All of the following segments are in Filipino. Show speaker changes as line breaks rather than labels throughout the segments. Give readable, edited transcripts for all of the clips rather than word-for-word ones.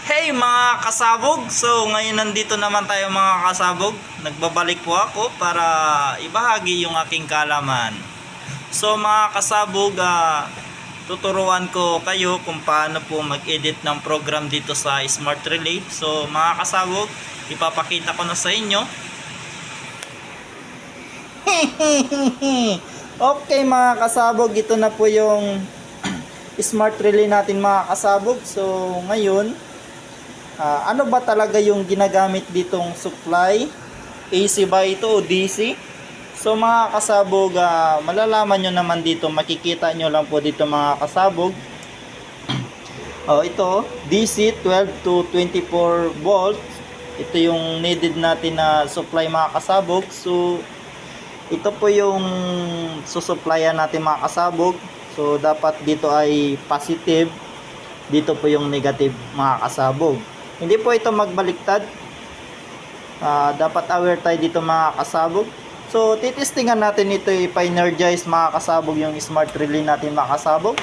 Hey mga kasabog! So ngayon nandito naman tayo mga kasabog. Nagbabalik po ako para ibahagi yung aking kaalaman. So mga kasabog, tuturuan ko kayo kung paano po mag-edit ng program dito sa Smart Relay. So mga kasabog, ipapakita ko na sa inyo. Okay mga kasabog, ito na po yung Smart Relay natin mga kasabog. So ngayon, ano ba talaga yung ginagamit ditong supply? AC ba ito o DC? So mga kasabog, malalaman nyo naman dito, makikita nyo lang po dito mga kasabog. Ito, DC 12 to 24 volts. Ito yung needed natin na supply mga kasabog. So ito po yung susupplyan natin mga kasabog. So dapat dito ay positive, dito po yung negative mga kasabog. Hindi po ito magbaliktad. Dapat aware tayo dito mga kasabog. So titistingan natin ito ipa-energize mga kasabog yung smart relay natin mga kasabog.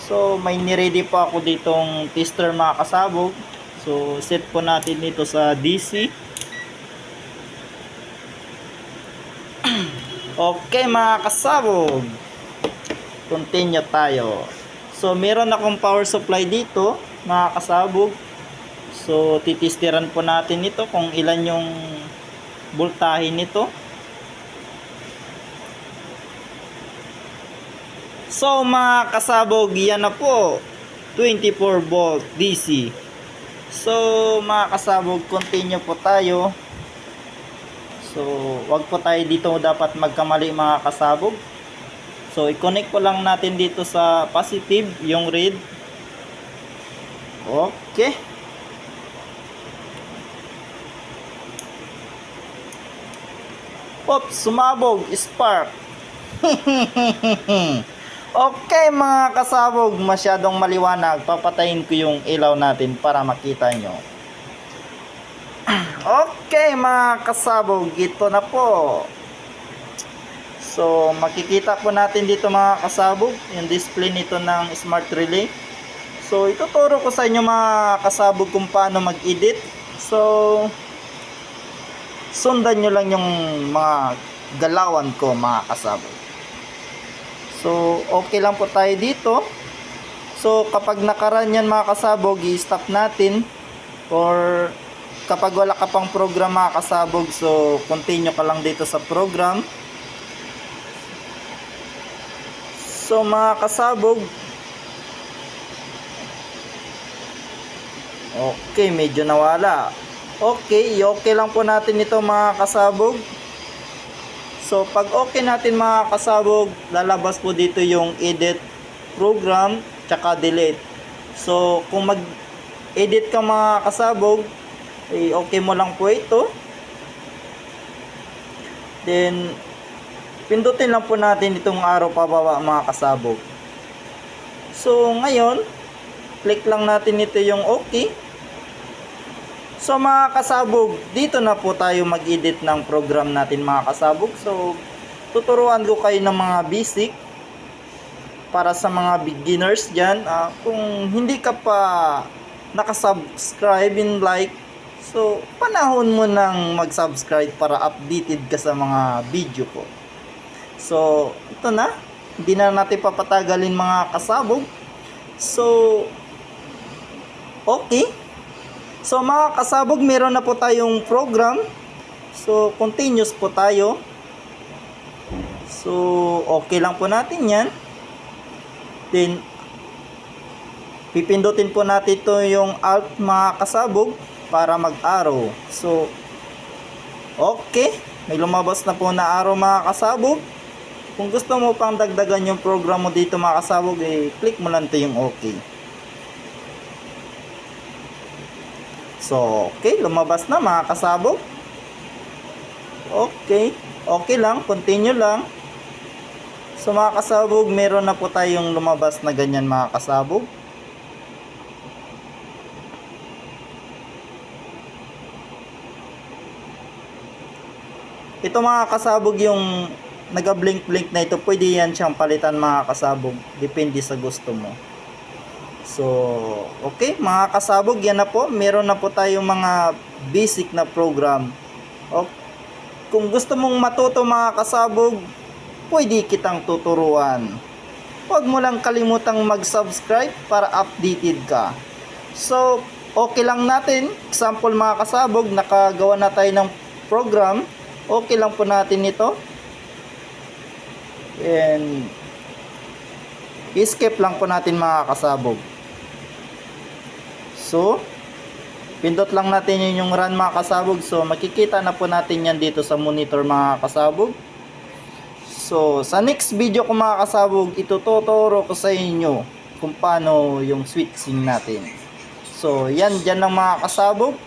So may niready po ako ditong tester mga kasabog. So set po natin ito sa DC. Okay mga kasabog, continue tayo. So meron akong power supply dito mga kasabog. So titistiran po natin ito kung ilan yung voltahe nito. So mga kasabog, yan na po 24 volt DC. So mga kasabog, continue po tayo. So wag po tayo dito dapat magkamali mga kasabog. So i-connect ko lang natin dito sa positive yung red. Okay. Oops, sumabog, spark. Okay mga kasabog, masyadong maliwanag. Papatayin ko yung ilaw natin para makita nyo. Okay mga kasabog, ito na po. So makikita po natin dito mga kasabog yung display nito ng smart relay. So ituturo ko sa inyo mga kasabog kung paano mag-edit. So sundan nyo lang yung mga galawan ko mga kasabog. So okay lang po tayo dito. So kapag nakaran yan mga kasabog, i-stop natin. Or kapag wala ka pang program mga kasabog, so continue ka lang dito sa program. So mga kasabog, okay, medyo nawala. Okay lang po natin ito mga kasabog. So pag okay natin mga kasabog, lalabas po dito yung edit program tsaka delete. So kung mag edit ka mga kasabog, okay mo lang po ito. Then pindutin lang po natin itong arrow pababa mga kasabog. So ngayon, click lang natin ito yung okay. So mga kasabog, dito na po tayo mag-edit ng program natin mga kasabog. So tuturuan ko kayo ng mga basic para sa mga beginners dyan. Kung hindi ka pa nakasubscribe and like, so panahon mo nang mag-subscribe para updated ka sa mga video ko. So ito na, hindi na natin papatagalin mga kasabog. So okay. So mga kasabog, meron na po tayong program. So continuous po tayo. So okay lang po natin yan. Then pipindutin po natin ito yung alt mga kasabog para mag-arrow. So okay, may lumabas na po na arrow mga kasabog. Kung gusto mo pang dagdagan yung program mo dito mga kasabog, click mo lang ito yung okay. So, okay, lumabas na mga kasabog. Okay lang, continue lang. So mga kasabog, meron na po tayong lumabas na ganyan mga kasabog. Ito mga kasabog, yung nag-blink-blink na ito, pwede yan siyang palitan mga kasabog. Depende sa gusto mo. So, okay mga kasabog, yan na po. Meron na po tayong mga basic na program. O, kung gusto mong matuto mga kasabog, pwede kitang tuturuan. Huwag mo lang kalimutang mag-subscribe para updated ka. So, okay lang natin. Example mga kasabog, nakagawa na tayo ng program. Okay lang po natin ito. And escape lang po natin mga kasabog. So, pindot lang natin yung run mga kasabog. So, makikita na po natin yan dito sa monitor mga kasabog. So, sa next video ko mga kasabog, itututuro ko sa inyo kung paano yung switching natin. So, yan dyan lang mga kasabog.